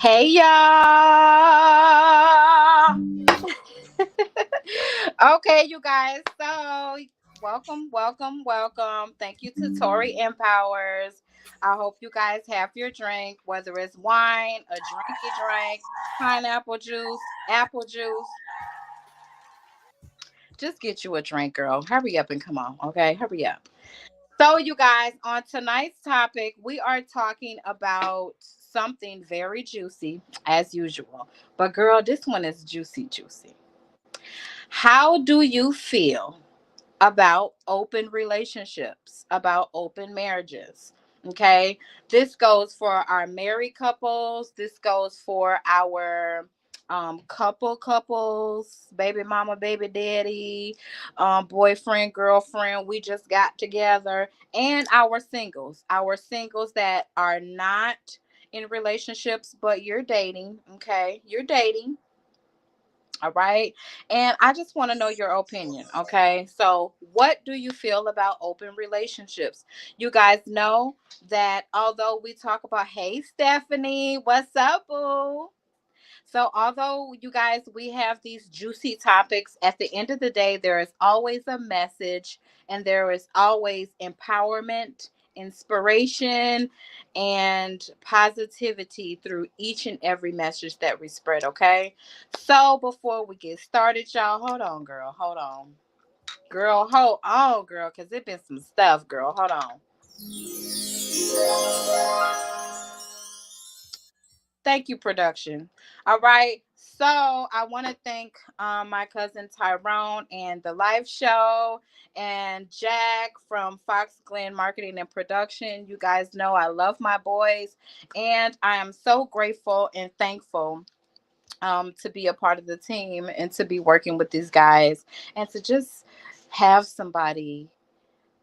Hey y'all. Okay, you guys. So welcome. Thank you to Tori Empowers. I hope you guys have your drink, whether it's wine, a drinky drink, pineapple juice, apple juice. Just get you a drink, girl. Hurry up and come on. Okay, hurry up. So, you guys, on tonight's topic, we are talking about something very juicy, as usual. But, girl, this one is juicy, juicy. How do you feel about open relationships, about open marriages? Okay. This goes for our married couples. This goes for our couples, baby mama, baby daddy, boyfriend, girlfriend. We just got together, and our singles that are not in relationships, but you're dating. Okay. You're dating, all right. And I just want to know your opinion. Okay. So, what do you feel about open relationships? You guys know that although we talk about, hey, Stephanie, what's up, boo? So, although you guys, we have these juicy topics, at the end of the day, there is always a message and there is always empowerment, inspiration, and positivity through each and every message that we spread. Okay. So, before we get started, y'all, hold on, girl. Hold on. Girl, hold on, girl, because it been some stuff, girl. Hold on. Thank you, production. All right. So I want to thank my cousin Tyrone and the live show and Jack from Fox Glen Marketing and Production. You guys know I love my boys, and I am so grateful and thankful to be a part of the team and to be working with these guys and to just have somebody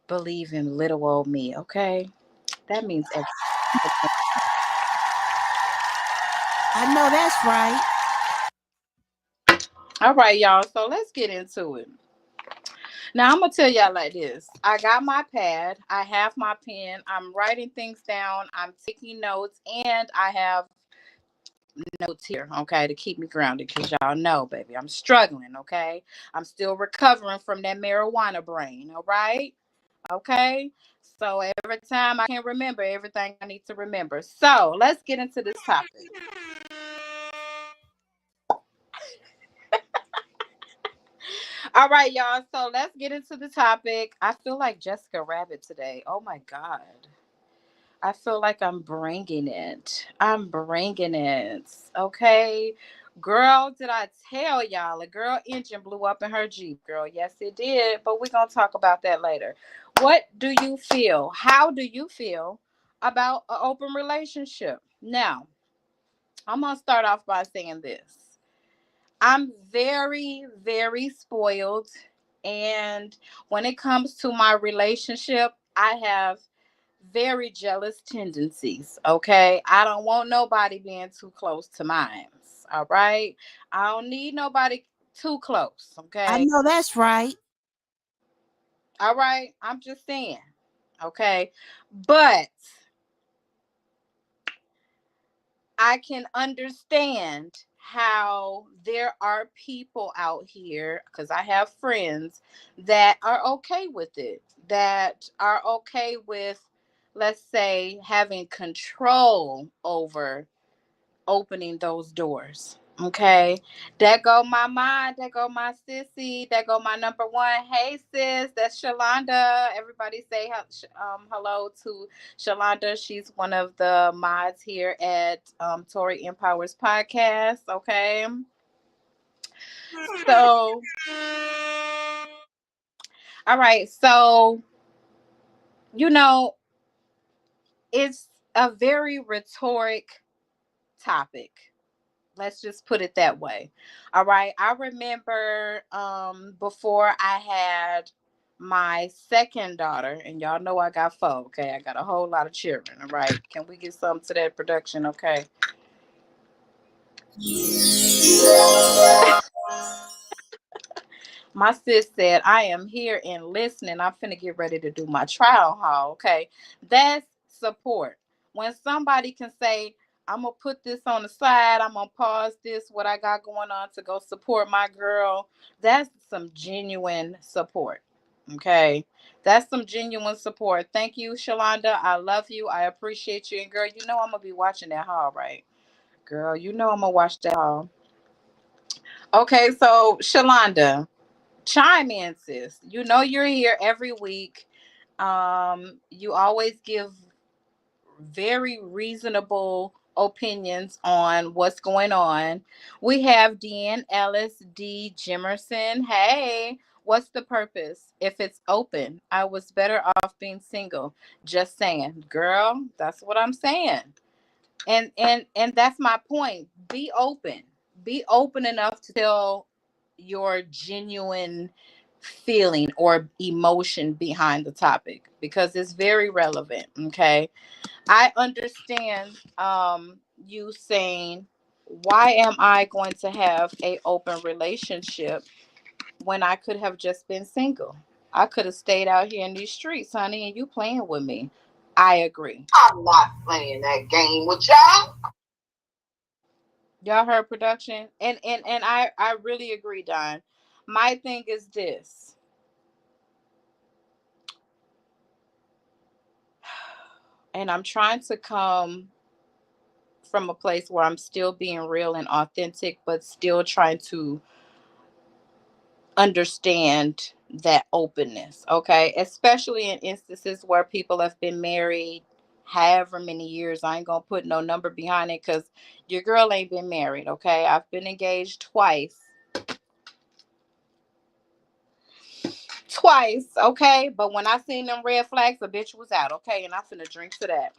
believe in little old me. Okay. That means everything. I know that's right. All right, y'all. So let's get into it. Now I'm gonna tell y'all like this. I got my pad, I have my pen, I'm writing things down, I'm taking notes, and I have notes here, okay, to keep me grounded because y'all know, baby, I'm struggling, okay? I'm still recovering from that marijuana brain, all right? Okay. So every time I can't remember everything I need to remember. So let's get into this topic. All right, y'all. So let's get into the topic. I feel like Jessica Rabbit today. Oh my God. I feel like I'm bringing it. I'm bringing it. Okay. Girl, did I tell y'all a girl engine blew up in her Jeep, girl? Yes, it did. But we're going to talk about that later. What do you feel? How do you feel about an open relationship? Now, I'm going to start off by saying this. I'm very, very spoiled. And when it comes to my relationship, I have very jealous tendencies. Okay. I don't want nobody being too close to mine. All right. I don't need nobody too close. I Okay. know that's right. All right. I'm just saying. Okay. But I can understand how there are people out here, because I have friends that are okay with it, that are okay with, let's say, having control over opening those doors. Okay, that go my mind, that go my sissy, that go my number one. Hey sis, that's Shalonda. Everybody say hello to Shalonda. She's one of the mods here at Tori Empowers podcast. Okay, so all right, so you know, it's a very rhetoric topic. Let's just put it that way. All right. I remember before I had my second daughter, and y'all know I got four, okay? I got a whole lot of children, all right? Can we get some to that production, okay? My sis said, I am here and listening. I'm finna get ready to do my trial haul. Okay. That's support. When somebody can say, I'm gonna put this on the side, I'm gonna pause this, what I got going on to go support my girl. That's some genuine support. Okay. That's some genuine support. Thank you, Shalonda. I love you. I appreciate you. And girl, you know I'm gonna be watching that haul, right? Girl, you know I'm gonna watch that haul. Okay, so Shalonda, chime in, sis. You know you're here every week. You always give very reasonable opinions on what's going on. We have Deanne Ellis, D. Jimerson. Hey, what's the purpose? If it's open, I was better off being single. Just saying, girl. That's what I'm saying. And that's my point. Be open. Be open enough to tell your genuine feeling or emotion behind the topic because it's very relevant. Okay. I understand you saying, why am I going to have a open relationship when I could have just been single? I could have stayed out here in these streets, honey, and you playing with me. I agree. I'm not playing that game with y'all. Y'all heard production? And I really agree, Don. My thing is this. And I'm trying to come from a place where I'm still being real and authentic, but still trying to understand that openness, okay? Especially in instances where people have been married however many years. I ain't gonna put no number behind it because your girl ain't been married, okay? I've been engaged twice. Twice, okay? But when I seen them red flags, the bitch was out, okay? And I'm finna drink to that.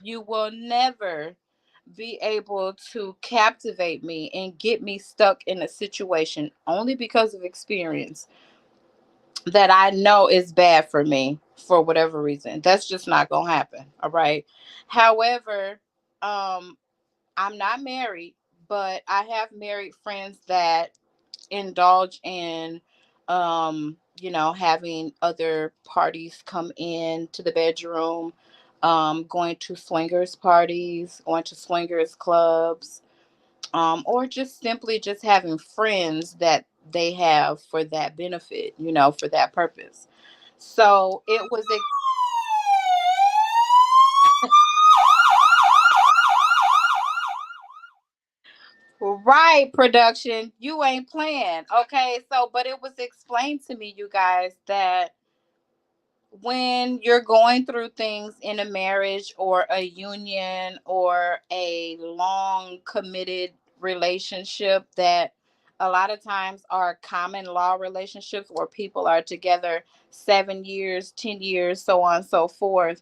You will never be able to captivate me and get me stuck in a situation only because of experience that I know is bad for me for whatever reason. That's just not gonna happen. All right. However, I'm not married, but I have married friends that indulge in having other parties come in to the bedroom, going to swingers parties, going to swingers clubs, or just simply just having friends that they have for that benefit, for that purpose. So it was right, production. You ain't playing. Okay. So, but it was explained to me, you guys, that when you're going through things in a marriage or a union or a long committed relationship, that a lot of times are common law relationships where people are together 7 years, 10 years, so on and so forth.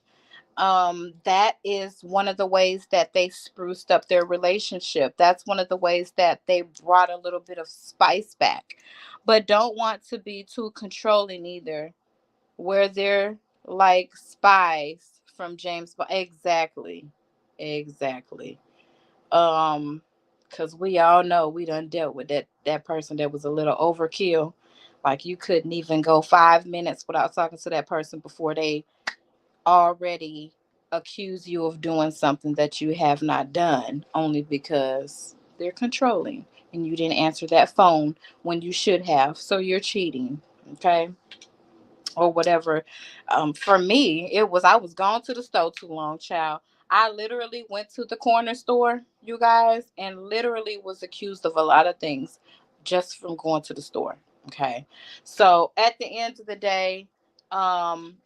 That is one of the ways that they spruced up their relationship. That's one of the ways that they brought a little bit of spice back, but don't want to be too controlling either, where they're like spies from James Bond. Exactly. Exactly. Um, because we all know we done dealt with that person that was a little overkill. Like you couldn't even go 5 minutes without talking to that person before they already accuse you of doing something that you have not done, only because they're controlling and you didn't answer that phone when you should have. So you're cheating. Okay, or whatever. For me, it was I was gone to the store too long, child. I literally went to the corner store, you guys, and literally was accused of a lot of things just from going to the store. Okay. So at the end of the day, um,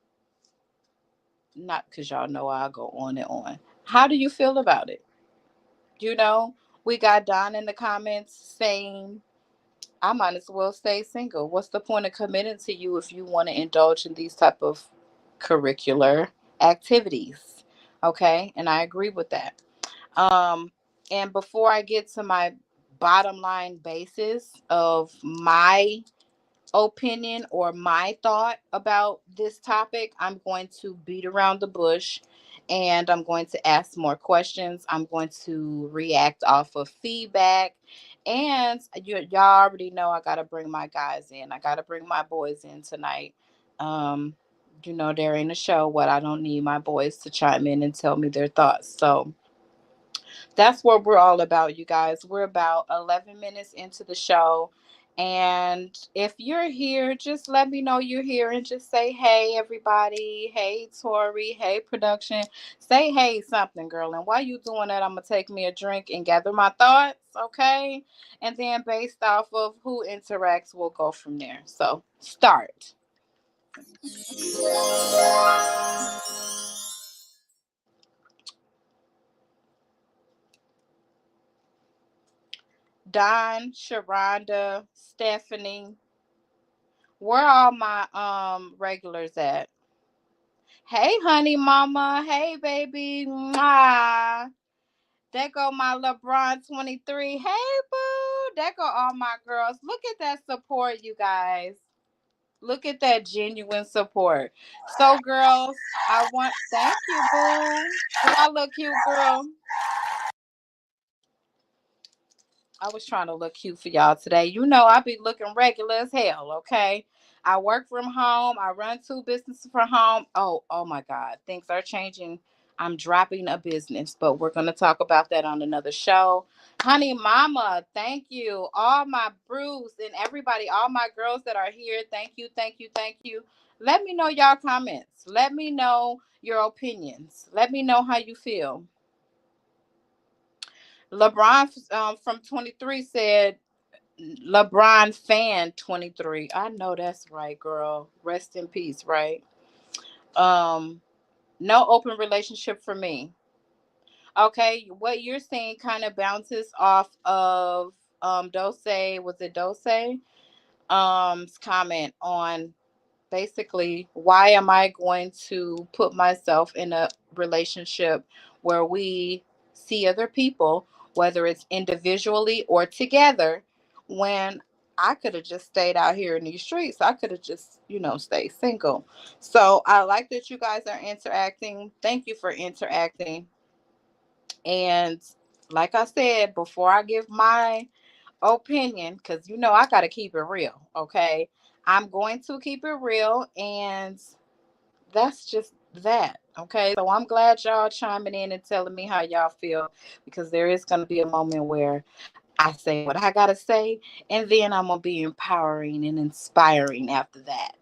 not because y'all know I'll go on and on. How do you feel about it? You know, we got Don in the comments saying, I might as well stay single. What's the point of committing to you if you want to indulge in these type of curricular activities? Okay, and I agree with that. Um, and before I get to my bottom line basis of my opinion or my thought about this topic, I'm going to beat around the bush and I'm going to ask more questions. I'm going to react off of feedback. And y'all already know I got to bring my guys in. I got to bring my boys in tonight. Um, there ain't a show what I don't need my boys to chime in and tell me their thoughts. So, that's what we're all about, you guys. We're about 11 minutes into the show. And if you're here, just let me know you're here and just say, hey, everybody. Hey, Tori. Hey, production. Say, hey, something, girl. And while you doing that, I'm going to take me a drink and gather my thoughts, okay? And then based off of who interacts, we'll go from there. So, start. Don, Sharonda, Stephanie. Where all my regulars at? Hey, honey, mama. Hey, baby. Mwah. There go my LeBron 23. Hey, boo. There go all my girls. Look at that support, you guys. Look at that genuine support. So, girls, thank you, boo. Do I look cute, girl? I was trying to look cute for y'all today. I be looking regular as hell, okay? I work from home. I run two businesses from home. Oh my God. Things are changing. I'm dropping a business, but we're going to talk about that on another show. Honey Mama, thank you. All my Bruce and everybody, all my girls that are here, thank you, thank you, thank you. Let me know y'all comments. Let me know your opinions. Let me know how you feel. LeBron from 23 said, LeBron fan 23. I know that's right, girl. Rest in peace, right? Um, no open relationship for me. Okay, what you're saying kind of bounces off of Dose, was it Dose? Comment on basically, why am I going to put myself in a relationship where we see other people, whether it's individually or together, when I could have just stayed out here in these streets? I could have just, stayed single. So I like that you guys are interacting. Thank you for interacting. And like I said, before I give my opinion, because I got to keep it real, okay? I'm going to keep it real, and that's just that. Okay. So I'm glad y'all chiming in and telling me how y'all feel, because there is going to be a moment where I say what I got to say, and then I'm going to be empowering and inspiring after that.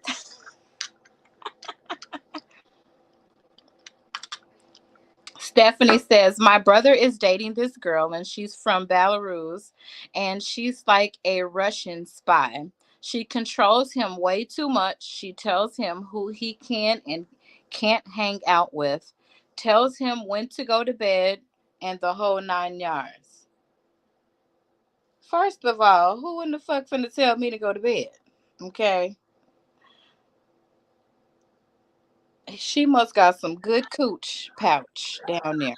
Stephanie says, my brother is dating this girl and she's from Belarus and she's like a Russian spy. She controls him way too much. She tells him who he can and can't hang out with, tells him when to go to bed, and the whole 9 yards. First of all, who in the fuck finna tell me to go to bed? Okay. She must got some good cooch pouch down there.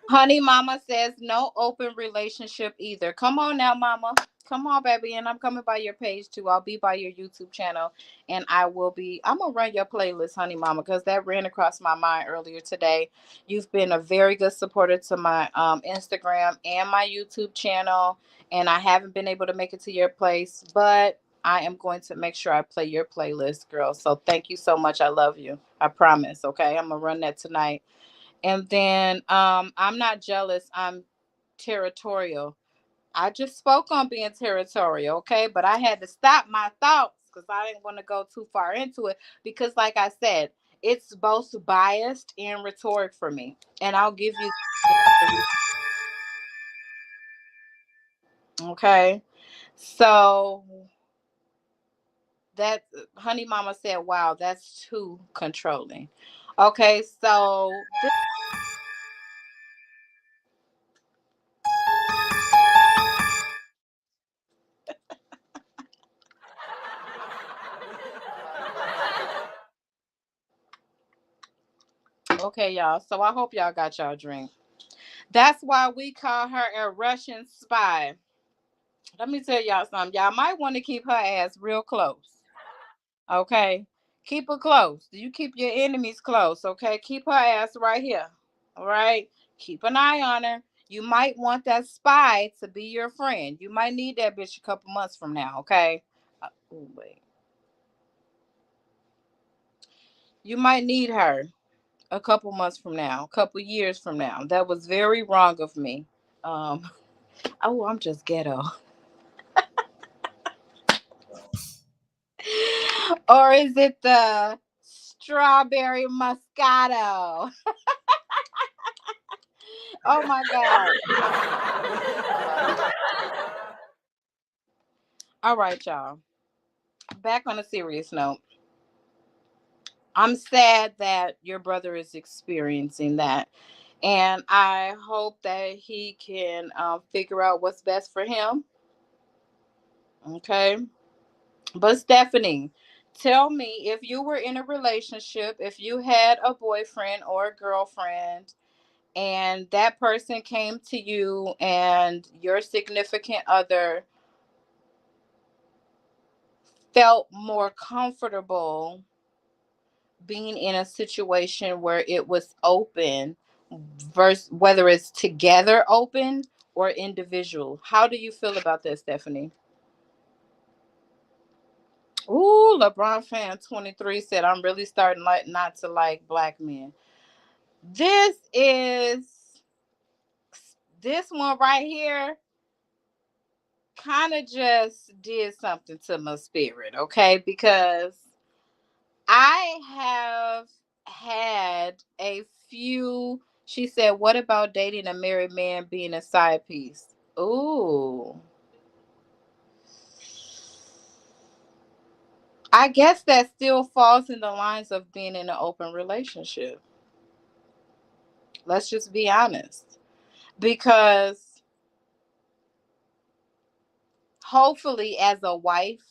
Honey Mama says no open relationship either. Come on now, Mama. Come on, baby. And I'm coming by your page too. I'll be by your YouTube channel and I'm going to run your playlist, Honey Mama, because that ran across my mind earlier today. You've been a very good supporter to my Instagram and my YouTube channel. And I haven't been able to make it to your place, but I am going to make sure I play your playlist, girl. So thank you so much. I love you. I promise. Okay. I'm going to run that tonight. And then I'm not jealous. I'm territorial. I just spoke on being territorial, okay? But I had to stop my thoughts because I didn't want to go too far into it. Because, like I said, it's both biased and rhetoric for me. And I'll give you, okay? So that Honey Mama said, wow, that's too controlling. Okay, so Okay, y'all. So I hope y'all got y'all drink. That's why we call her a Russian spy. Let me tell y'all something. Y'all might want to keep her ass real close. Okay? Keep her close. You keep your enemies close, okay? Keep her ass right here. All right? Keep an eye on her. You might want that spy to be your friend. You might need that bitch a couple months from now, okay? Oh, wait. You might need her a couple months from now, a couple years from now. That was very wrong of me. Um, oh, I'm just ghetto. Or is it the strawberry moscato? Oh my God. All right, y'all. Back on a serious note. I'm sad that your brother is experiencing that. And I hope that he can figure out what's best for him. Okay. But Stephanie, tell me, if you were in a relationship, if you had a boyfriend or a girlfriend, and that person came to you and your significant other felt more comfortable being in a situation where it was open versus whether it's together open or individual. How do you feel about that, Stephanie? Ooh, LeBron fan 23 said, I'm really starting like not to like black men. This is this one right here kind of just did something to my spirit, okay? Because I have had a few. She said, what about dating a married man being a side piece? Ooh. I guess that still falls in the lines of being in an open relationship. Let's just be honest. Because hopefully, as a wife,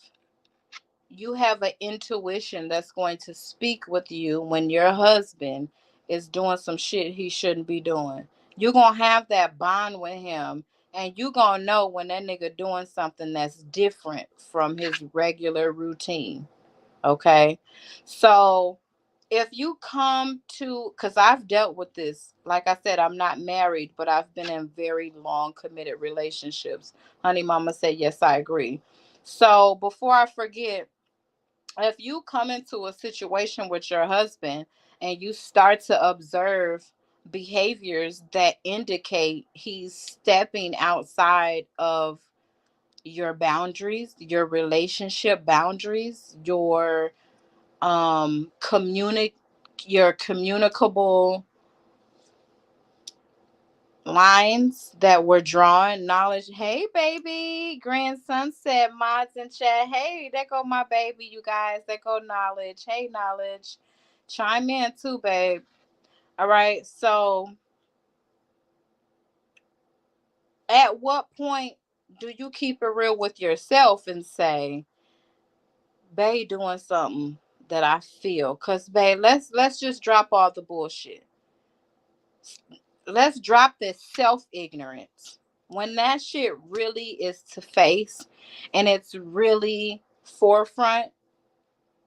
you have an intuition that's going to speak with you when your husband is doing some shit he shouldn't be doing. You're going to have that bond with him, and you're going to know when that nigga doing something that's different from his regular routine. Okay? So if you come to, because I've dealt with this, like I said, I'm not married, but I've been in very long committed relationships. Honey Mama said, yes, I agree. So before I forget, if you come into a situation with your husband and you start to observe behaviors that indicate he's stepping outside of your boundaries, your relationship boundaries, communic your communicable lines that were drawn, knowledge. Hey baby, grandson said mods in chat. Hey, there go my baby, you guys. There go knowledge. Hey knowledge, chime in too, babe. All right, so at what point do you keep it real with yourself and say, babe doing something that I feel? Cause babe, let's just drop all the bullshit. Let's drop this self ignorance. When that shit really is to face and it's really forefront,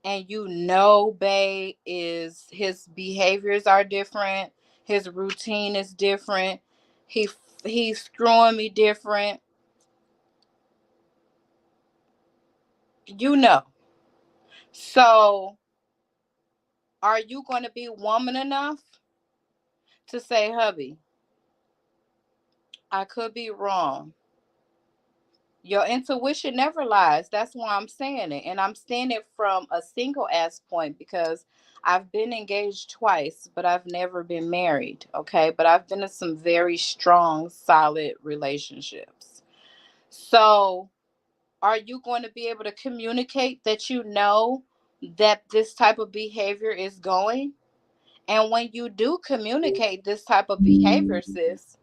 and you know, bae is his behaviors are different, his routine is different, he he's screwing me different, you know. So are you going to be woman enough to say, hubby, I could be wrong? Your intuition never lies. That's why I'm saying it. And I'm saying it from a single ass point because I've been engaged twice, but I've never been married. Okay. But I've been in some very strong, solid relationships. So are you going to be able to communicate that you know that this type of behavior is going? And when you do communicate this type of behavior, sis,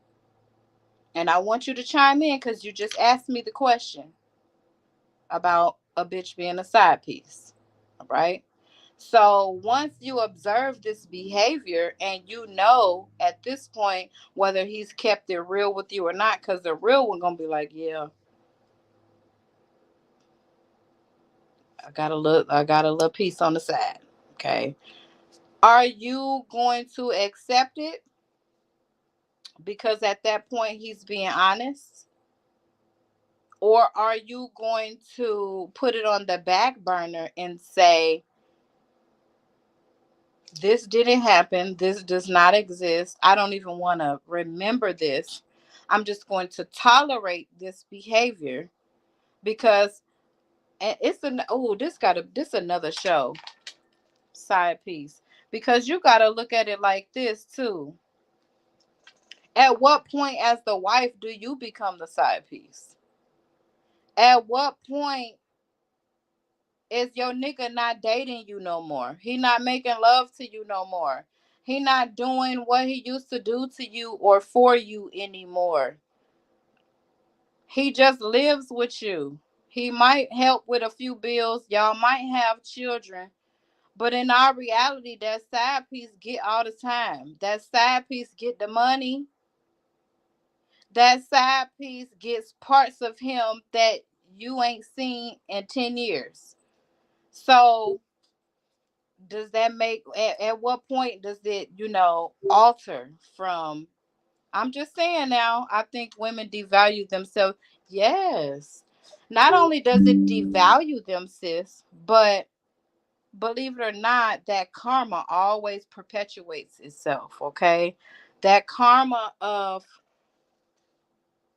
and I want you to chime in because you just asked me the question about a bitch being a side piece. All right. So once you observe this behavior and you know at this point whether he's kept it real with you or not, because the real one gonna be like, yeah, I got a little piece on the side. Okay. Are you going to accept it? Because at that point he's being honest. Or are you going to put it on the back burner and say, this didn't happen. This does not exist. I don't even want to remember this. I'm just going to tolerate this behavior because and it's an oh this another show side piece because you got to look at it like this too. At what point as the wife do you become the side piece? At what point is your nigga not dating you no more? He not making love to you no more. He not doing what he used to do to you or for you anymore. He just lives with you. He might help with a few bills. Y'all might have children. But in our reality, that side piece get all the time. That side piece get the money. That side piece gets parts of him that you ain't seen in 10 years. So does that make at what point does it alter from I'm just saying now I think women devalue themselves. Yes, not only does it devalue them, sis, but believe it or not, that karma always perpetuates itself. Okay, that karma of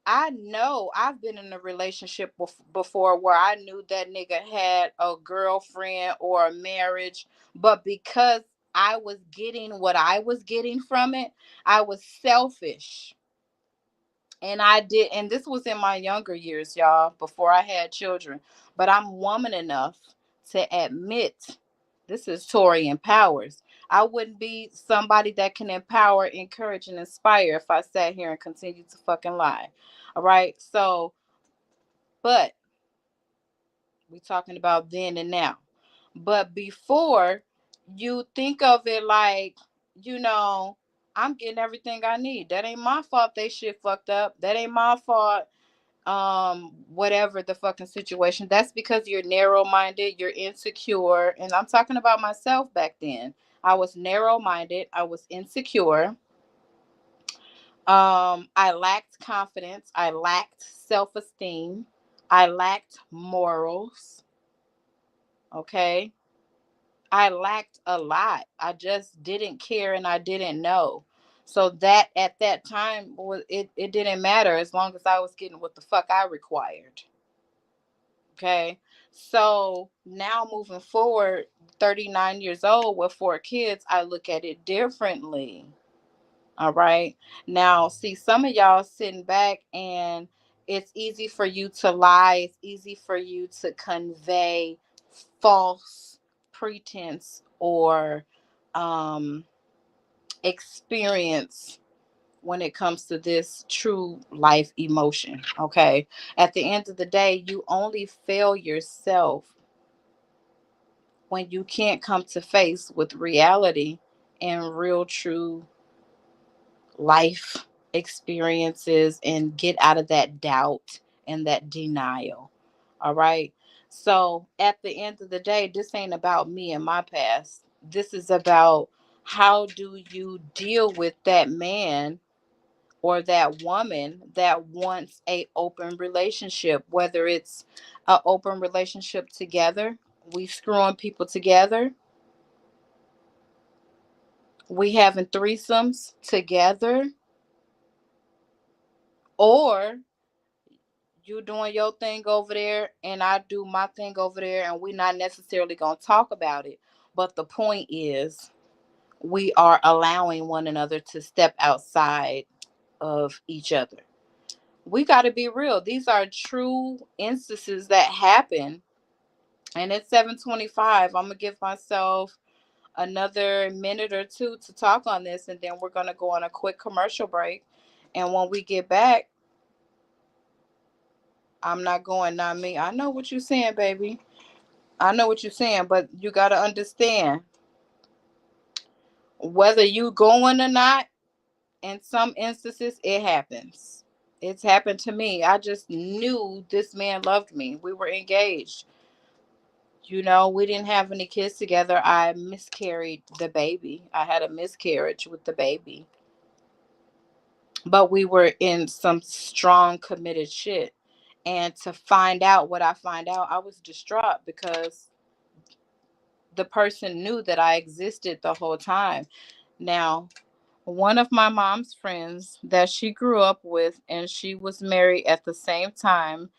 I know I've been in a relationship before where I knew that nigga had a girlfriend or a marriage, but because I was getting what I was getting from it, I was selfish. And this was in my younger years, y'all, before I had children. But I'm woman enough to admit this is Tori empowers. I wouldn't be somebody that can empower, encourage, and inspire if I sat here and continued to fucking lie. All right. So, but we talking about then and now. But before you think of it like, you know, I'm getting everything I need. That ain't my fault they shit fucked up. That ain't my fault whatever the fucking situation. That's because you're narrow minded, you're insecure. And I'm talking about myself back then. I was narrow minded, I was insecure. I lacked confidence, I lacked self-esteem, I lacked morals. Okay, I lacked a lot. I just didn't care and I didn't know. So that at that time was it didn't matter as long as I was getting what the fuck I required. Okay. So now moving forward, 39 years old with four kids, I look at it differently. All right. Now, see, some of y'all sitting back and it's easy for you to lie. It's easy for you to convey false pretense or um, experience when it comes to this true life emotion. Okay. At the end of the day, you only fail yourself when you can't come to face with reality and real true life experiences and get out of that doubt and that denial. All right. So at the end of the day, this ain't about me and my past. This is about how do you deal with that man or that woman that wants a open relationship, whether it's an open relationship together, we screwing people together, we having threesomes together, or you doing your thing over there and I do my thing over there and we're not necessarily going to talk about it. But the point is we are allowing one another to step outside of each other. We got to be real. These are true instances that happen. And it's 7:25. I'm going to give myself another minute or two to talk on this and then we're going to go on a quick commercial break. And when we get back, I'm not going, not me. I know what you're saying, baby. I know what you're saying, but you got to understand whether you going or not. In some instances, it happens. It's happened to me. I just knew this man loved me. We were engaged. We didn't have any kids together. I miscarried the baby. I had a miscarriage with the baby. But we were in some strong, committed shit. And to find out what I find out, I was distraught because the person knew that I existed the whole time. Now, one of my mom's friends that she grew up with, and she was married at the same time,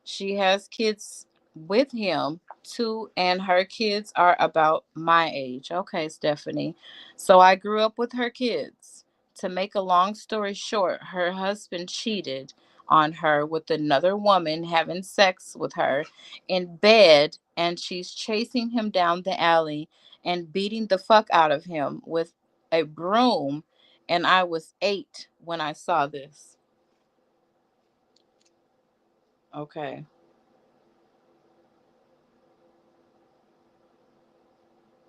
she has kids with him too, and her kids are about my age. Okay, Stephanie. So I grew up with her kids. To make a long story short, her husband cheated on her with another woman, having sex with her in bed, and she's chasing him down the alley and beating the fuck out of him with a broom. And I was 8 when I saw this. Okay.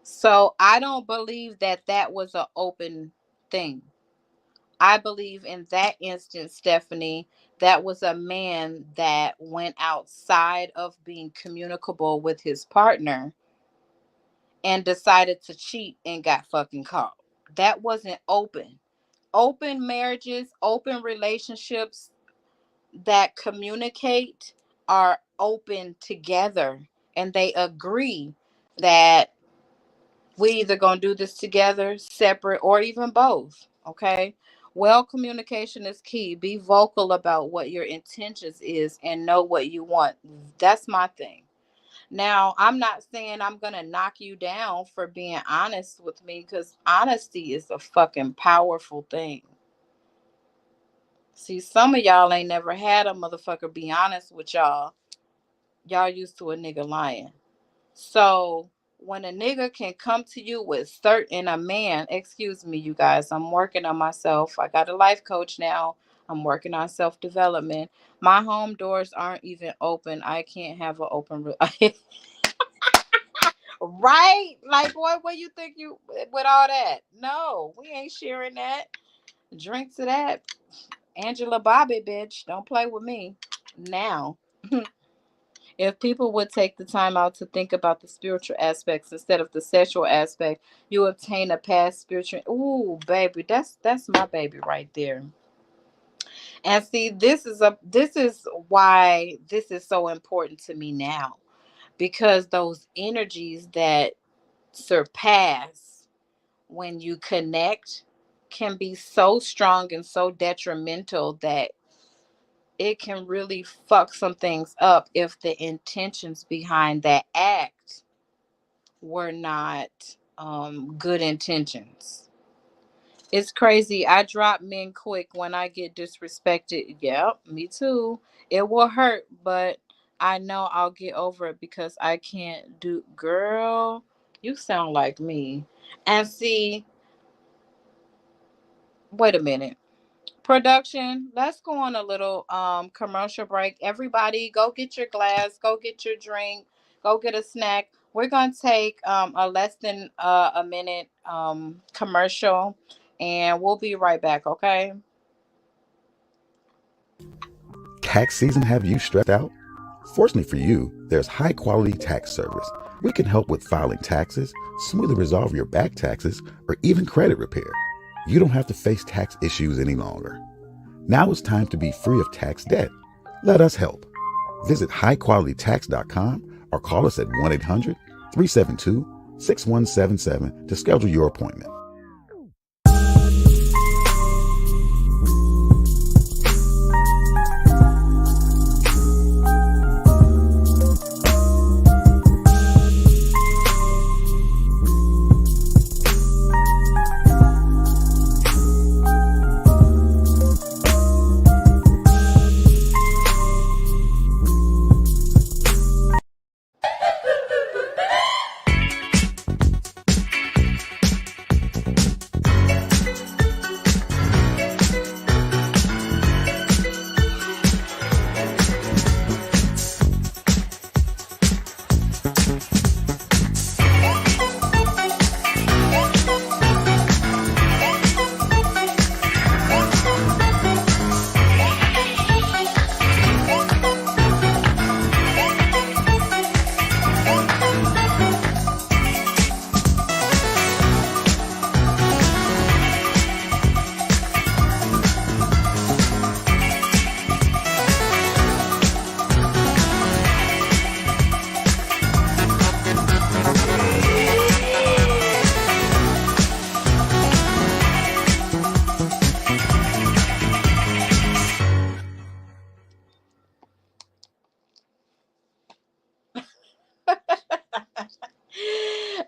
So I don't believe that that was an open thing. I believe in that instance, Stephanie, that was a man that went outside of being communicable with his partner and decided to cheat and got fucking caught. That wasn't open. Open marriages, open relationships that communicate are open together, and they agree that we either gonna do this together, separate, or even both. Okay. Well, communication is key. Be vocal about what your intentions is and know what you want. That's my thing. Now, I'm not saying I'm gonna knock you down for being honest with me, because honesty is a fucking powerful thing. See, some of y'all ain't never had a motherfucker be honest with y'all. Y'all used to a nigga lying. So when a nigga can come to you with certain a man, excuse me, you guys, I'm working on myself. I got a life coach now. I'm working on self development. My home doors aren't even open. I can't have an open right? Like, boy, what you think you with all that? No, we ain't sharing that. Drink to that. Angela Bobby, bitch. Don't play with me now. If people would take the time out to think about the spiritual aspects instead of the sexual aspect, you obtain a past spiritual. Ooh, baby, that's my baby right there. And see, this is why this is so important to me now, because those energies that surpass when you connect can be so strong and so detrimental that it can really fuck some things up if the intentions behind that act were not good intentions. It's crazy. I drop men quick when I get disrespected. Yep, me too. It will hurt, but I know I'll get over it because I can't do. Girl, you sound like me. And see, wait a minute. Production, let's go on a little commercial break. Everybody go get your glass, go get your drink, go get a snack. We're going to take a less than a minute commercial, and we'll be right back. Okay. Tax season have you stressed out? Fortunately for you, there's high quality tax service. We can help with filing taxes, smoothly resolve your back taxes, or even credit repair. You don't have to face tax issues any longer. Now it's time to be free of tax debt. Let us help. Visit highqualitytax.com or call us at 1-800-372-6177 to schedule your appointment.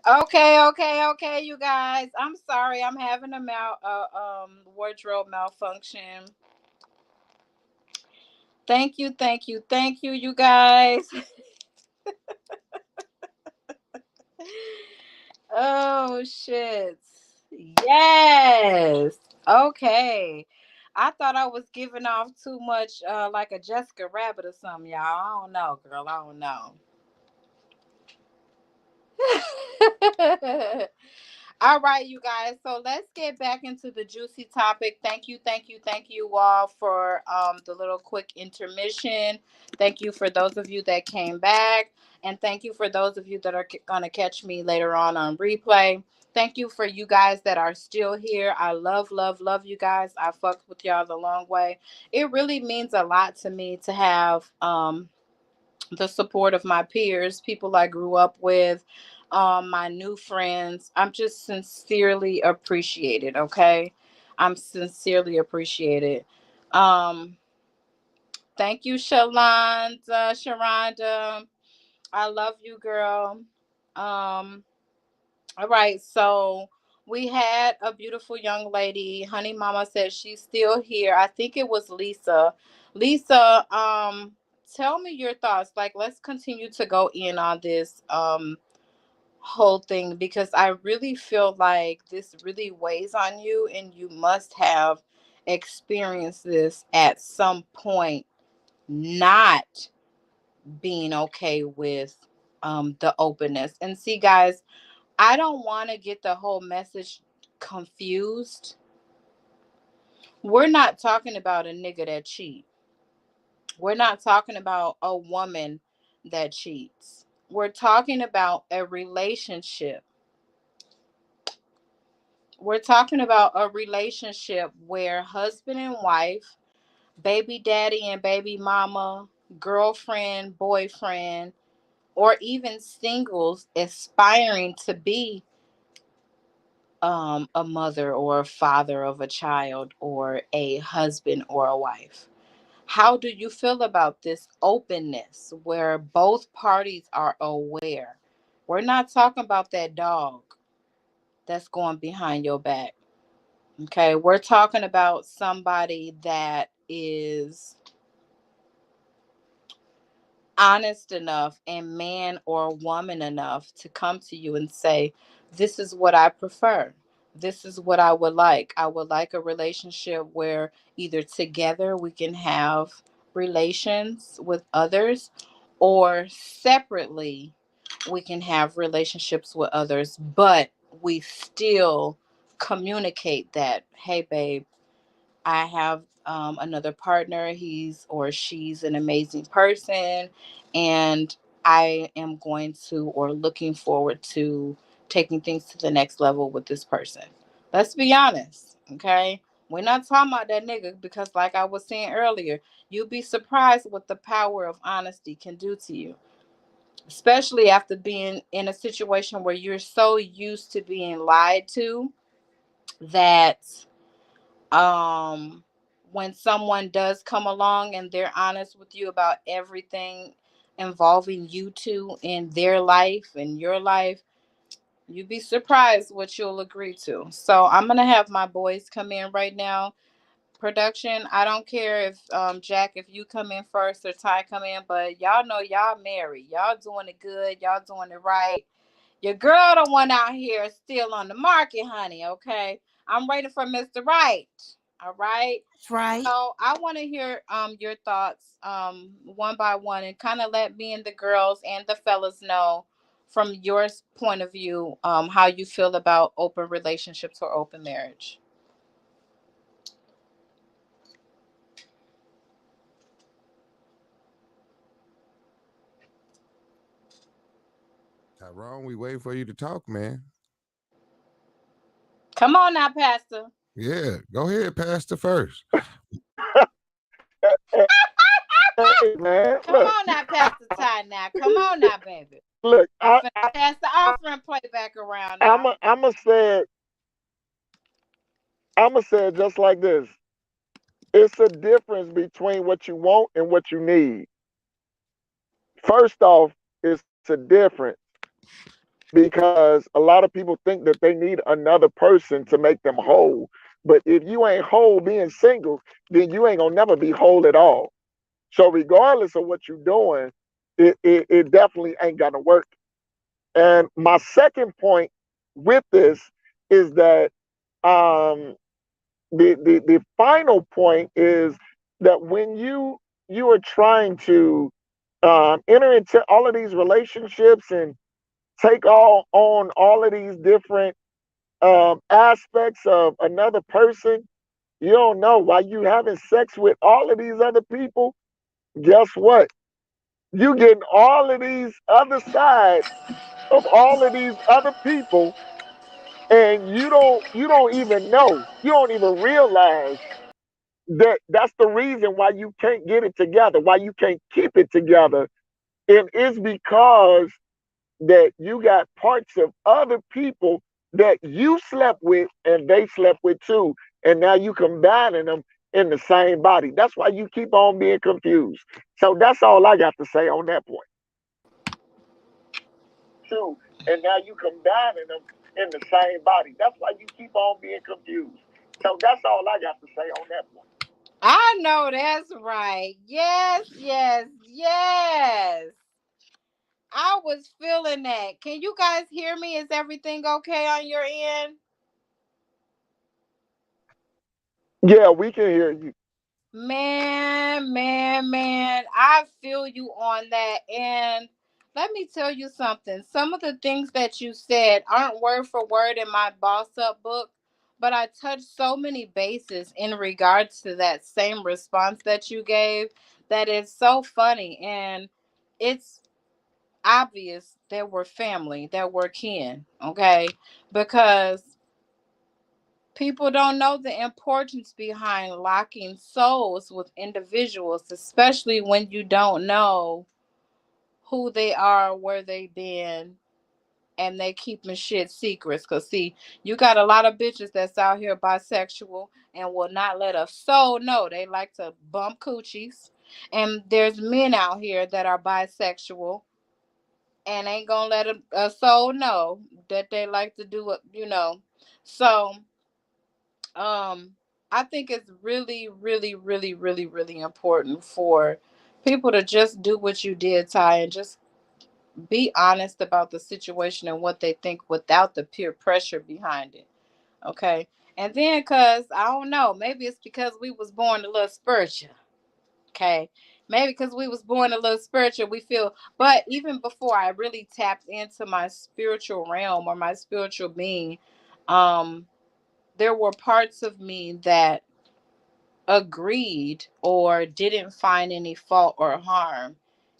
Okay, okay, okay, you guys. I'm sorry. I'm having a wardrobe malfunction. Thank you, thank you, thank you, you guys. Oh shit. Yes. Okay. I thought I was giving off too much like a Jessica Rabbit or something, y'all. I don't know, girl. I don't know. All right, you guys. So let's get back into the juicy topic. Thank you, thank you, thank you all for the little quick intermission. Thank you for those of you that came back, and thank you for those of you that are gonna catch me later on replay. Thank you for you guys that are still here. I love, love, love you guys. I fucked with y'all the long way. It really means a lot to me to have the support of my peers, people I grew up with, my new friends. I'm just sincerely appreciated. Okay, I'm sincerely appreciated. Um, Thank you, Shalonda, Sharonda. I love you, girl. Um, all right, so we had a beautiful young lady. Honey Mama said she's still here. I think it was Lisa. Lisa, tell me your thoughts. Like, let's continue to go in on this whole thing because I really feel like this really weighs on you and you must have experienced this at some point, not being okay with the openness. And see, guys, I don't want to get the whole message confused. We're not talking about a nigga that cheat. We're not talking about a woman that cheats. We're talking about a relationship. We're talking about a relationship where husband and wife, baby daddy and baby mama, girlfriend, boyfriend, or even singles aspiring to be a mother or a father of a child or a husband or a wife. How do you feel about this openness where both parties are aware? We're not talking about that dog that's going behind your back. Okay, we're talking about somebody that is honest enough and man or woman enough to come to you and say, this is what I prefer. This is what I would like. I would like a relationship where either together we can have relations with others or separately we can have relationships with others, but we still communicate that, hey, babe, I have another partner. He's or she's an amazing person, and I am going to or looking forward to taking things to the next level with this person. Let's be honest, okay? We're not talking about that nigga because, like I was saying earlier, you'll be surprised what the power of honesty can do to you, especially after being in a situation where you're so used to being lied to that um when someone does come along and they're honest with you about everything involving you two in their life and your life, you'd be surprised what you'll agree to. So I'm gonna have my boys come in right now. Production, I don't care if Jack, if you come in first or Ty come in, but y'all know y'all married, y'all doing it good, y'all doing it right. Your girl the one out here still on the market, honey. Okay, I'm waiting for Mr. Right. All right. That's right. So I want to hear your thoughts one by one and kind of let me and the girls and the fellas know from your point of view how you feel about open relationships or open marriage. Tyrone, we wait for you to talk, man. Come on now, Pastor. Yeah, go ahead, Pastor first. Hey man, Come look, on now, Pastor Ty. Now, come on now, baby. look. I'm finna pass the offering plate back around now. I'ma say it. I'ma say it just like this. It's a difference between what you want and what you need. First off, it's a difference. because a lot of people think that they need another person to make them whole. But if you ain't whole being single, then you ain't gonna never be whole at all. So regardless of what you're doing, it definitely ain't gonna work. And my second point with this is that um, the final point is that when you are trying to enter into all of these relationships and take all on all of these different aspects of another person, you don't know while you having sex with all of these other people. Guess what? You getting all of these other sides of all of these other people, and you don't even know. You don't even realize that that's the reason why you can't get it together, why you can't keep it together, and it's because that you got parts of other people that you slept with and they slept with too, and now you combining them in the same body. That's why you keep on being confused. So that's all I got to say on that point. Too, and now you combining them in the same body. That's why you keep on being confused. So that's all I got to say on that point. I know that's right. Yes, yes, yes. I was feeling that. Can you guys hear me? Is everything okay on your end? Yeah, we can hear you. Man, man, man. I feel you on that. And let me tell you something. Some of the things that you said aren't word for word in my Boss Up book, but I touched so many bases in regards to that same response that you gave that is so funny. And it's obvious that we're family, that we're kin, okay? Because people don't know the importance behind locking souls with individuals, especially when you don't know who they are, where they've been, and they keeping shit secrets. Cause see, you got a lot of bitches that's out here bisexual and will not let a soul know. They like to bump coochies. And there's men out here that are bisexual and ain't gonna let a soul know that they like to do it. So um I think it's really, really, really, really, really important for people to just do what you did, Ty, and just be honest about the situation and what they think without the peer pressure behind it. Okay. And then cause I don't know, maybe it's because we was born a little spiritual. Okay. Maybe because we was born a little spiritual, we feel. But even before I really tapped into my spiritual realm or my spiritual being, um, there were parts of me that agreed or didn't find any fault or harm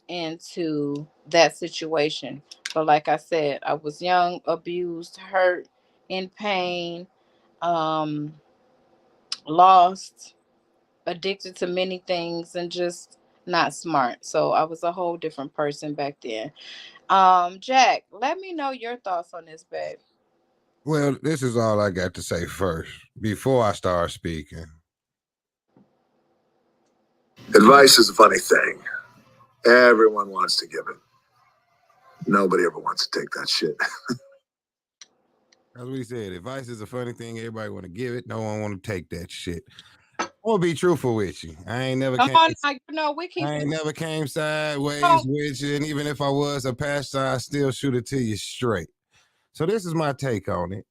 into that situation. But like I said, I was young, abused, hurt, in pain, um, lost, addicted to many things, and just not smart. So I was a whole different person back then. Jack, let me know your thoughts on this, babe. Well, this is all I got to say first before I start speaking. Advice is a funny thing. Everyone wants to give it. Nobody ever wants to take that shit. As we said, advice is a funny thing. Everybody want to give it. No one want to take that shit. I'm gonna be truthful with you. Come on now, we keep I ain't never came oh, sideways with you, and even if I was a pastor, I still shoot it to you straight. So this is my take on it.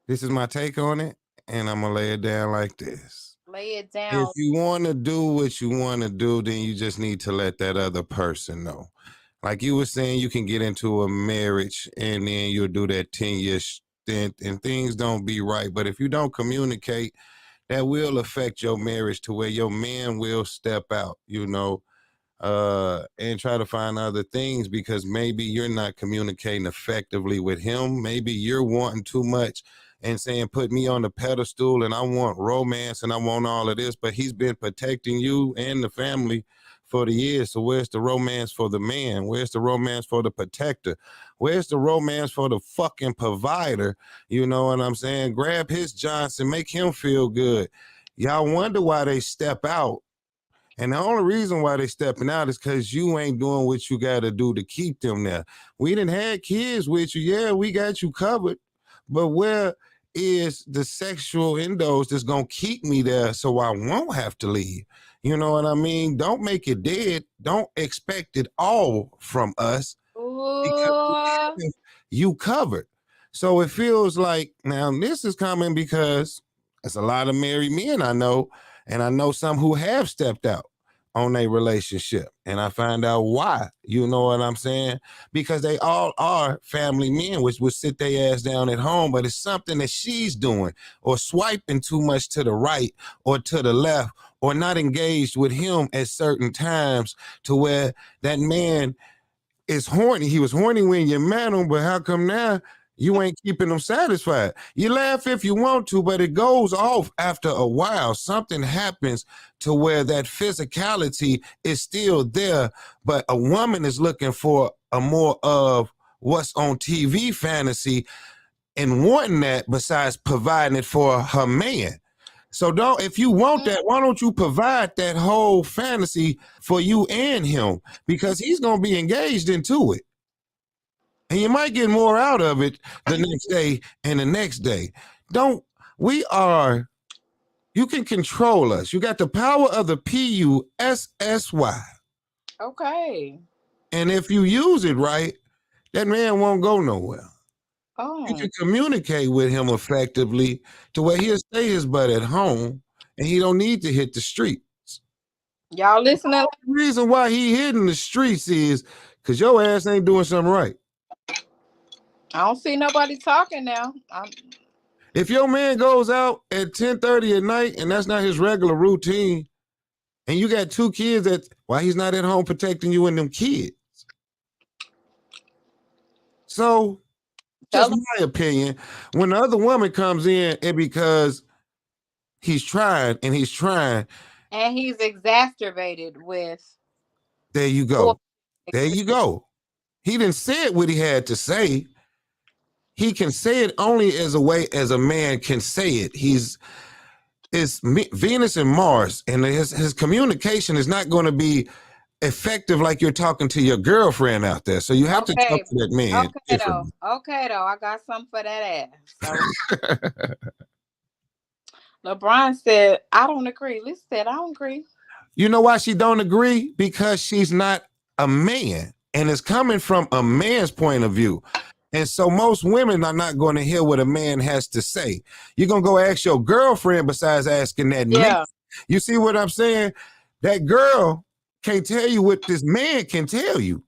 This is my take on it, and I'm gonna lay it down like this. lay it If down. you want to do what you want to do, then you just need to let that other person know. Like you were saying, you can get into a marriage and then you'll do that 10-year stint and things don't be right. But if you don't communicate, that will affect your marriage to where your man will step out, and try to find other things because maybe you're not communicating effectively with him. Maybe you're wanting too much and saying, put me on the pedestal and I want romance and I want all of this, but he's been protecting you and the family for the years. So where's the romance for the man? Where's the romance for the protector? Where's the romance for the fucking provider? You know what I'm saying? Grab his Johnson, make him feel good. Y'all wonder why they step out And the only reason why they stepping out is because you ain't doing what you got to do to keep them there. We didn't have kids with you. Yeah, we got you covered. But where is the sexual endos that's going to keep me there so I won't have to leave? You know what I mean? Don't make it dead. Don't expect it all from us because we Ooh. have you covered. So it feels like now this is coming because there's a lot of married men I know, and I know some who have stepped out on a relationship, and I find out why. You know what I'm saying? Because they all are family men, which would sit their ass down at home, but it's something that she's doing or swiping too much to the right or to the left or not engaged with him at certain times to where that man is horny. He was horny when you met him, but how come now you ain't keeping him satisfied? You laugh if you want to, but it goes off after a while. Something happens to where that physicality is still there, but a woman is looking for a more of what's on TV fantasy and wanting that besides providing it for her man. So don't, if you want that, why don't you provide that whole fantasy for you and him? Because he's going to be engaged into it. And you might get more out of it the next day and the next day. You can control us. You got the power of the PUSSY. Okay. And if you use it right, that man won't go nowhere. You Oh. can communicate with him effectively to where he'll stay his butt at home and he don't need to hit the streets. Y'all listening? The reason why he hitting the streets is because your ass ain't doing something right. I don't see nobody talking now. If your man goes out at 10:30 at night and that's not his regular routine, and you got 2 kids, why he's not at home protecting you and them kids? So, just my opinion, when the other woman comes in, it because he's trying and he's trying. And he's exacerbated with. There you go. There you go. He didn't say it what he had to say. He can say it only as a way as a man can say it. It's Venus and Mars, and his communication is not going to be effective like you're talking to your girlfriend out there. So you have to talk to that man differently. Okay, though. I got something for that ass. LeBron said, I don't agree. Liz said, I don't agree. You know why she don't agree? Because she's not a man, and it's coming from a man's point of view. And so most women are not going to hear what a man has to say. You're going to go ask your girlfriend besides asking that man. You see what I'm saying? That girl can't tell you what this man can tell you.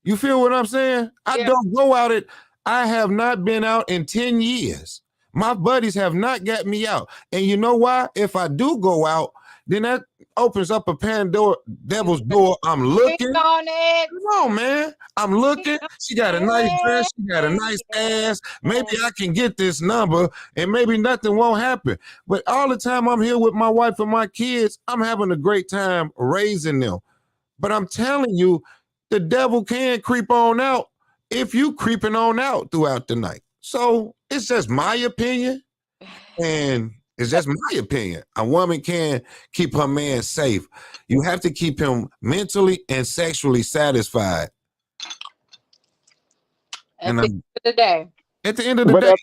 You feel what I'm saying? I don't go out I have not been out in 10 years. My buddies have not got me out. And you know why? If I do go out, then that opens up a devil's door. I'm looking. On it. Come on, man. I'm looking. She got a nice dress. She got a nice ass. Maybe I can get this number and maybe nothing won't happen. But all the time I'm here with my wife and my kids, I'm having a great time raising them. But I'm telling you, the devil can creep on out if you creeping on out throughout the night. So it's just my opinion. And it's just my opinion. A woman can keep her man safe. You have to keep him mentally and sexually satisfied. At the end of the day. At the end of the day.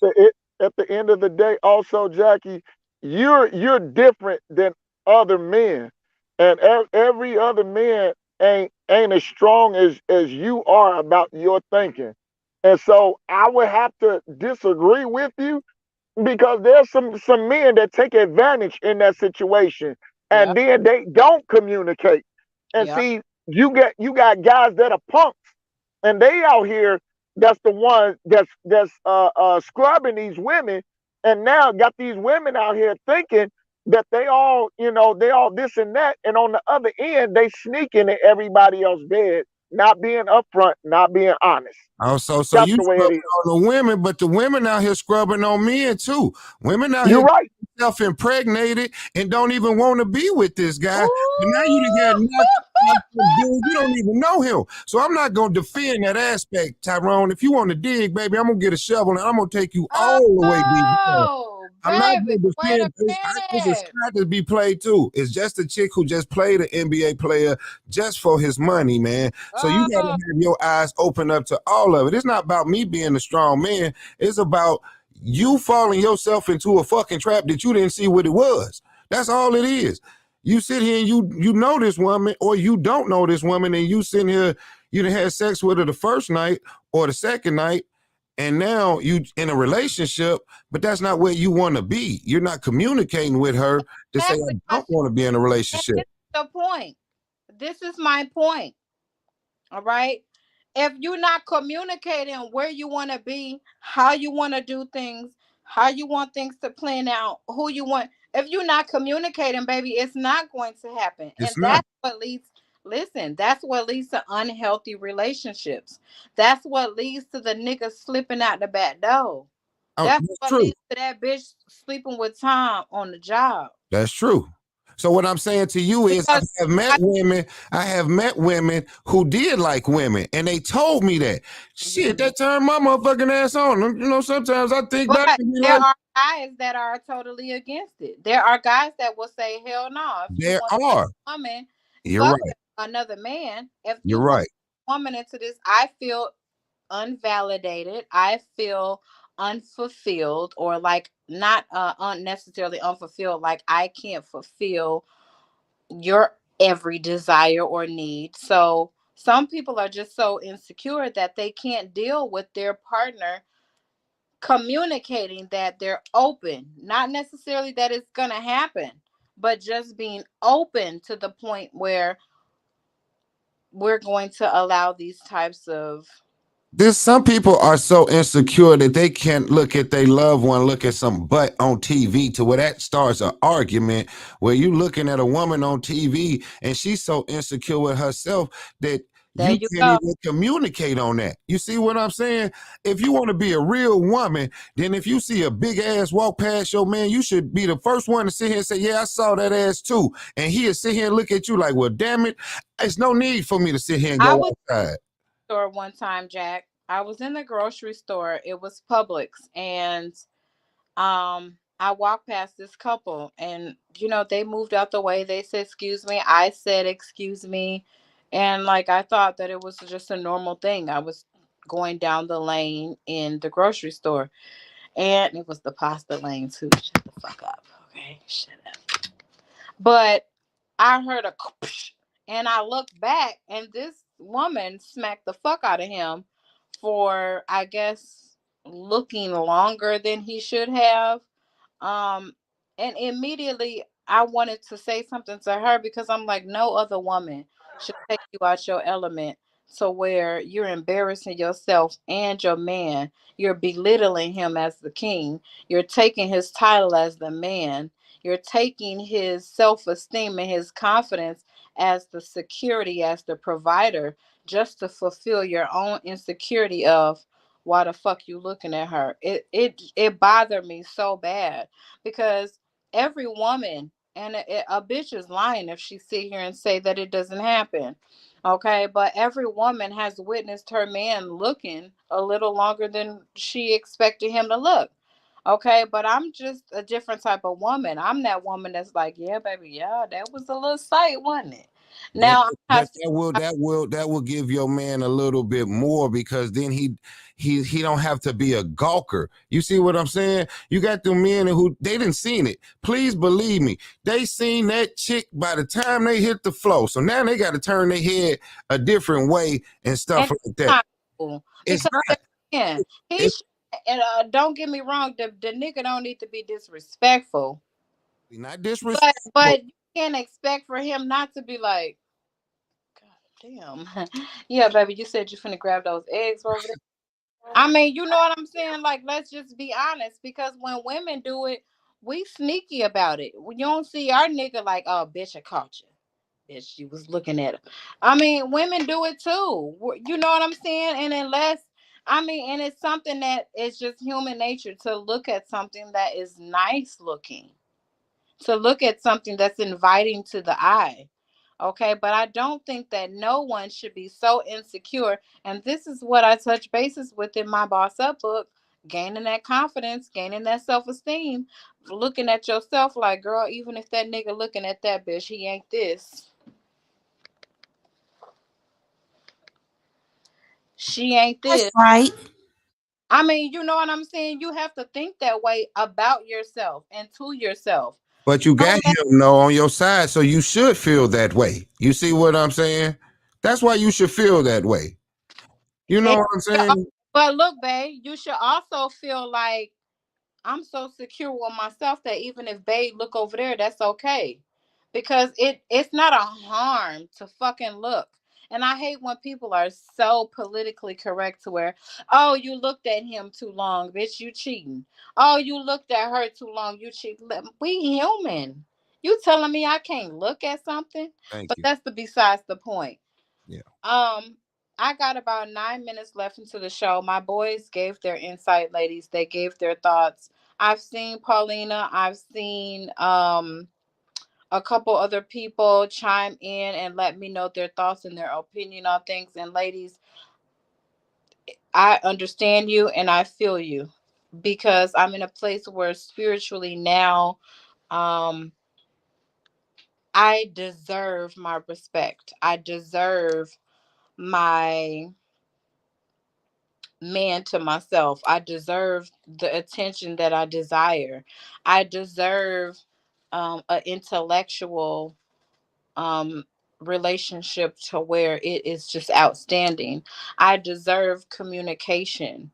At the end of the day, also, Jackie, you're different than other men, and every other man ain't as strong as you are about your thinking. And so I would have to disagree with you because there's some men that take advantage in that situation, and then they don't communicate. And see, you got guys that are punks, and they out here. That's the ones that's scrubbing these women, and now got these women out here thinking that they all this and that, and on the other end they sneaking in everybody else's bed, not being upfront, not being honest. Oh, so you scrubbing on the women, but the women out here scrubbing on men too. Women out here self-impregnated and don't even want to be with this guy. But now you done got dude, you don't even know him. So I'm not gonna defend that aspect, Tyrone. If you want to dig, baby, I'm gonna get a shovel and I'm gonna take you all the way deep. I'm not baby, going to wait a defend this. This is minute. trying to be played too. It's just a chick who just played an NBA player just for his money, man. So you got to Oh, have your eyes open up to all of it. It's not about me being a strong man. It's about you falling yourself into a fucking trap that you didn't see what it was. That's all it is. You sit here and you know this woman, or you don't know this woman, and you sitting here, you done had sex with her the first night or the second night, and now you in a relationship, but that's not where you want to be. You're not communicating with her to say, I exactly. don't want to be in a And relationship. this is the point. This is my point. All right. If you're not communicating where you want to be, how you want to do things, how you want things to plan out, who you want, if you're not communicating, baby, it's not going to happen. It's And not. that's what leads, listen, that's what leads to unhealthy relationships. That's what leads to the nigga slipping out the back door. That's That's what true. leads to that bitch sleeping with Tom on the job. That's true. So what I'm saying to you is Because I, I have met women who did like women, and they told me that. Shit, Mhm. that turned my motherfucking ass on. You know, sometimes I think back But and be there like, are guys that are totally against it. There are guys that will say, "Hell no! If you there want are. a woman, You're fuck right. another man. If You're you put right. a woman into this, I feel unvalidated. I feel unfulfilled, or like not unnecessarily unfulfilled. Like I can't fulfill your every desire or need. So some people are just so insecure that they can't deal with their partner communicating that they're open, not necessarily that it's going to happen, but just being open to the point where we're going to allow these types of. This some people are so insecure that they can't look at their loved one, look at some butt on TV to where that starts an argument where you looking at a woman on TV and she's so insecure with herself that There you you can't go. even communicate on that. You see what I'm saying? If you want to be a real woman, then if you see a big ass walk past your man, you should be the first one to sit here and say, yeah, I saw that ass too. And he'll sit here and look at you like, well, damn it, there's no need for me to sit here and I go was in outside. the store one time, Jack. I was in the grocery store. It was Publix, and I walked past this couple, and they moved out the way. They said excuse me, I said excuse me, and like I thought that it was just a normal thing. I was going down the lane in the grocery store, and it was the pasta lane too. Shut the fuck up. Okay, shut up. But I heard a and I looked back, and this woman smacked the fuck out of him for, I guess, looking longer than he should have. um and immediately I wanted to say something to her, because I'm like, no other woman should take you out your element to where you're embarrassing yourself and your man. You're belittling him as the king. You're taking his title as the man. You're taking his self-esteem and his confidence as the security, as the provider, just to fulfill your own insecurity of why the fuck you looking at her. It bothered me so bad, because every woman, and a bitch is lying if she sit here and say that it doesn't happen. Okay, but every woman has witnessed her man looking a little longer than she expected him to look. Okay, but I'm just a different type of woman. I'm that woman that's like, yeah, baby, yeah, that was a little sight, wasn't it? But Now I'm not but that will give your man a little bit more, because then he don't have to be a gawker. You see what I'm saying? You got the men who they didn't seen it. Please believe me, they seen that chick by the time they hit the floor. So now they got to turn their head a different way and and stuff it's like that. not cool, It's because not. again, he It's should, and don't get me wrong, the nigga don't need to be disrespectful. not But disrespectful. but you can't expect for him not to be like, God damn. Yeah, baby, you said you finna grab those eggs over there. I mean, you know what I'm saying? Like, let's just be honest, because when women do it, we sneaky about it. You don't see our nigga like, oh, bitch, I caught you. Bitch, you was looking at him. I mean, women do it too. You know what I'm saying? And unless, I mean, and it's something that is just human nature to look at something that is nice looking, to look at something that's inviting to the eye. Okay, but I don't think that no one should be so insecure. And this is what I touch bases with in my Boss Up book. Gaining that confidence, gaining that self-esteem, looking at yourself like, girl, even if that nigga looking at that bitch, he ain't this. She ain't That's this. right. I mean, you know what I'm saying? You have to think that way about yourself and to yourself. But you got Don't let him no on your side, so you should feel that way. You see what I'm saying? That's why you should feel that way. You know it, what I'm saying? but look, babe, you should also feel like I'm so secure with myself that even if babe look over there, that's okay. Because it's not a harm to fucking look. And I hate when people are so politically correct to where, oh, you looked at him too long, bitch, you cheating. Oh, you looked at her too long, you cheating. We human. You telling me I can't look at something? Thank But you. that's the besides the point. Yeah. Um, I got about 9 minutes left into the show. My boys gave their insight, ladies. They gave their thoughts. I've seen Paulina. I've seen a couple other people chime in and let me know their thoughts and their opinion on things. And ladies, I understand you and I feel you because I'm in a place where spiritually now, um, I deserve my respect. I deserve my man to myself. I deserve the attention that I desire. I deserve an intellectual um, relationship to where it is just outstanding. I deserve communication.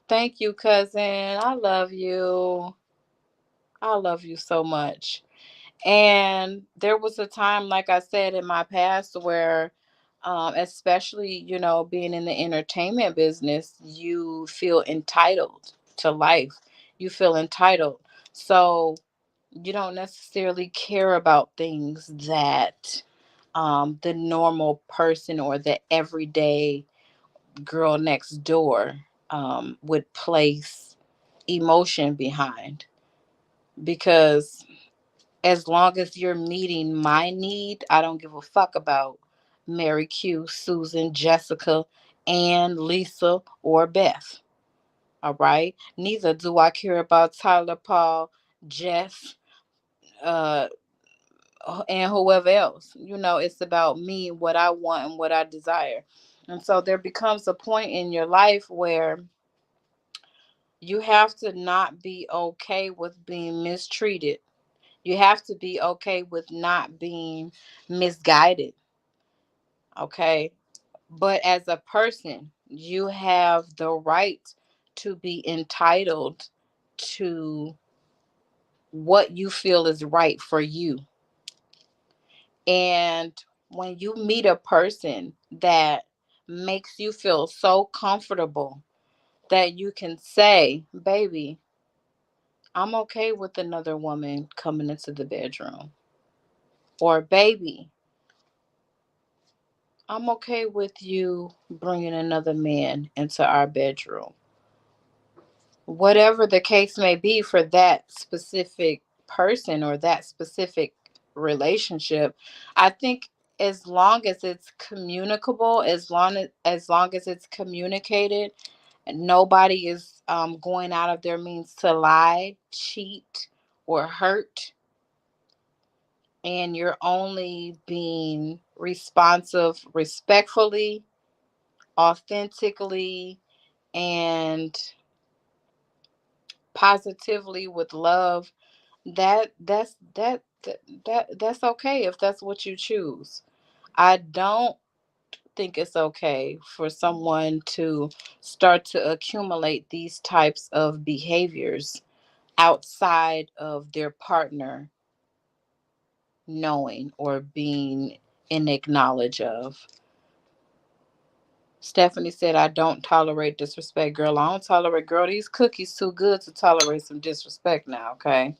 Thank you, cousin. I love you. I love you so much. And there was a time, like I said, in my past where, especially, being in the entertainment business, you feel entitled to life. You feel entitled. So you don't necessarily care about things that the normal person or the everyday girl next door would place emotion behind. Because as long as you're meeting my need, I don't give a fuck about Mary Q, Susan, Jessica, Ann, Lisa, or Beth. All right. Neither do I care about Tyler, Paul, Jeff, uh, and whoever else. It's about me, what I want, and what I desire. And so there becomes a point in your life where you have to not be okay with being mistreated. You have to be okay with not being misguided. Okay. But as a person, you have the right to be entitled to what you feel is right for you. And when you meet a person that makes you feel so comfortable that you can say, baby, I'm okay with another woman coming into the bedroom. Or, baby, I'm okay with you bringing another man into our bedroom. Whatever the case may be for that specific person or that specific relationship, I think as long as it's communicable, as long as it's communicated, nobody is going out of their means to lie, cheat, or hurt, and you're only being responsive respectfully, authentically, and positively with love, that's okay if that's what you choose. I don't think it's okay for someone to start to accumulate these types of behaviors outside of their partner knowing or being in acknowledge of. Stephanie said, I don't tolerate disrespect. Girl, I don't tolerate, girl, these cookies too good to tolerate some disrespect now, okay?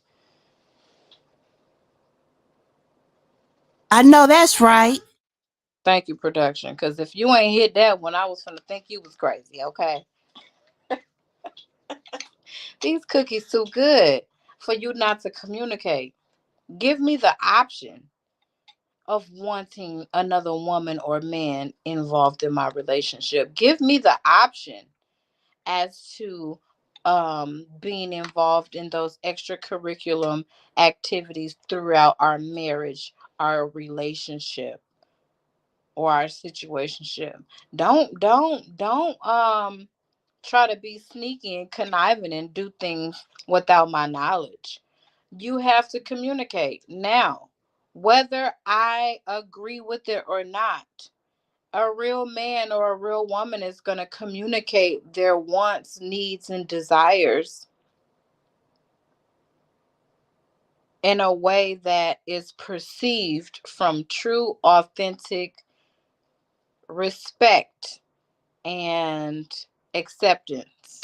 I know that's right. Thank you, production. Because if you ain't hit that one, I was gonna think you was crazy. Okay, these cookies too good for you not to communicate. Give me the option of wanting another woman or man involved in my relationship. Give me the option. as to being involved in those extracurriculum activities throughout our marriage, our relationship, or our situationship. Don't try to be sneaky and conniving and do things without my knowledge. You have to communicate. Now, whether I agree with it or not, a real man or a real woman is going to communicate their wants, needs, and desires in a way that is perceived from true, authentic respect and acceptance.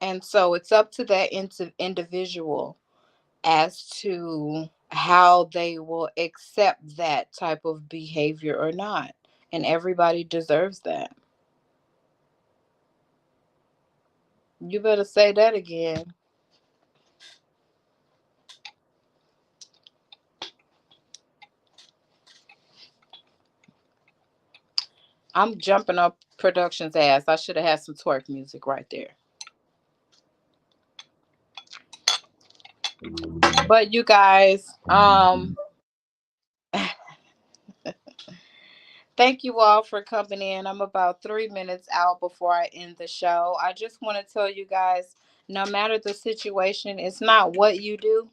And so it's up to that individual as to how they will accept that type of behavior or not. And everybody deserves that. You better say that again. I'm jumping up production's ass. I should have had some twerk music right there. But you guys, thank you all for coming in. I'm about 3 minutes out before I end the show. I just want to tell you guys, no matter the situation, it's not what you do,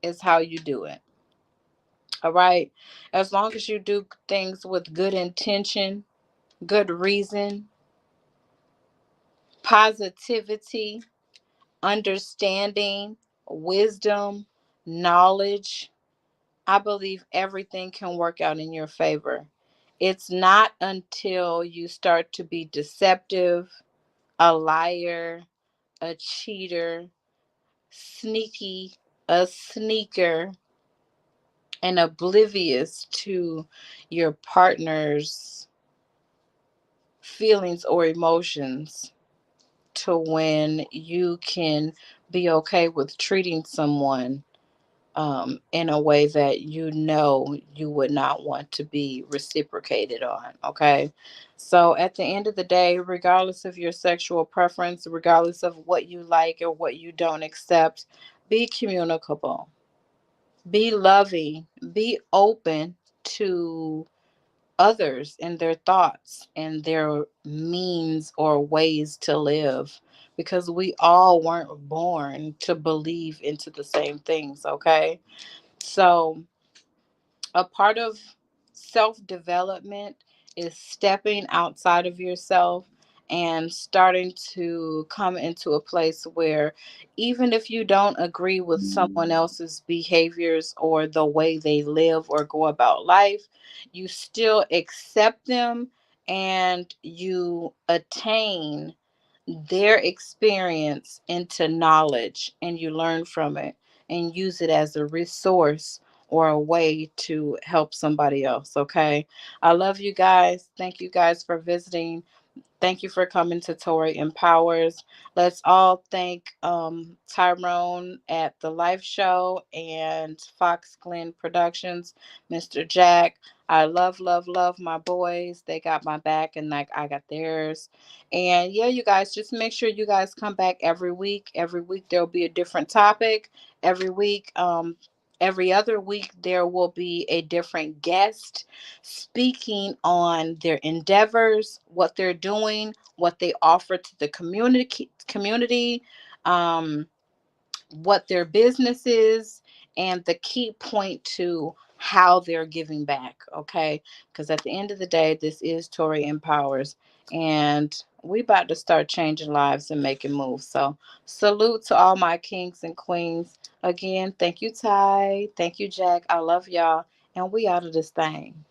it's how you do it. All right. As long as you do things with good intention, good reason, positivity, understanding, wisdom, knowledge, I believe everything can work out in your favor. It's not until you start to be deceptive, a liar, a cheater, sneaky, a sneaker, and oblivious to your partner's feelings or emotions to when you can be okay with treating someone in a way that you know you would not want to be reciprocated on. Okay. So at the end of the day, regardless of your sexual preference, regardless of what you like or what you don't accept, be communicable, be loving, be open to others and their thoughts and their means or ways to live, because we all weren't born to believe into the same things. Okay. So a part of self development is stepping outside of yourself and starting to come into a place where, even if you don't agree with someone else's behaviors or the way they live or go about life, you still accept them and you attain their experience into knowledge, and you learn from it and use it as a resource or a way to help somebody else. Okay. I love you guys. Thank you guys for visiting. Thank you for coming to Tori Empowers. Let's all thank Tyrone at the Life Show and Fox Glen Productions, Mr. Jack. I love, love, love my boys. They got my back and like I got theirs. And yeah, you guys, just make sure you guys come back every week. Every week there'll be a different topic. Every week, every other week there will be a different guest speaking on their endeavors, what they're doing, what they offer to the community, um, what their business is, and the key point to how they're giving back. Okay, because at the end of the day, this is Tori Empowers, and we about to start changing lives and making moves. So salute to all my kings and queens. Again, thank you, Ty. Thank you, Jack. I love y'all. And we out of this thing.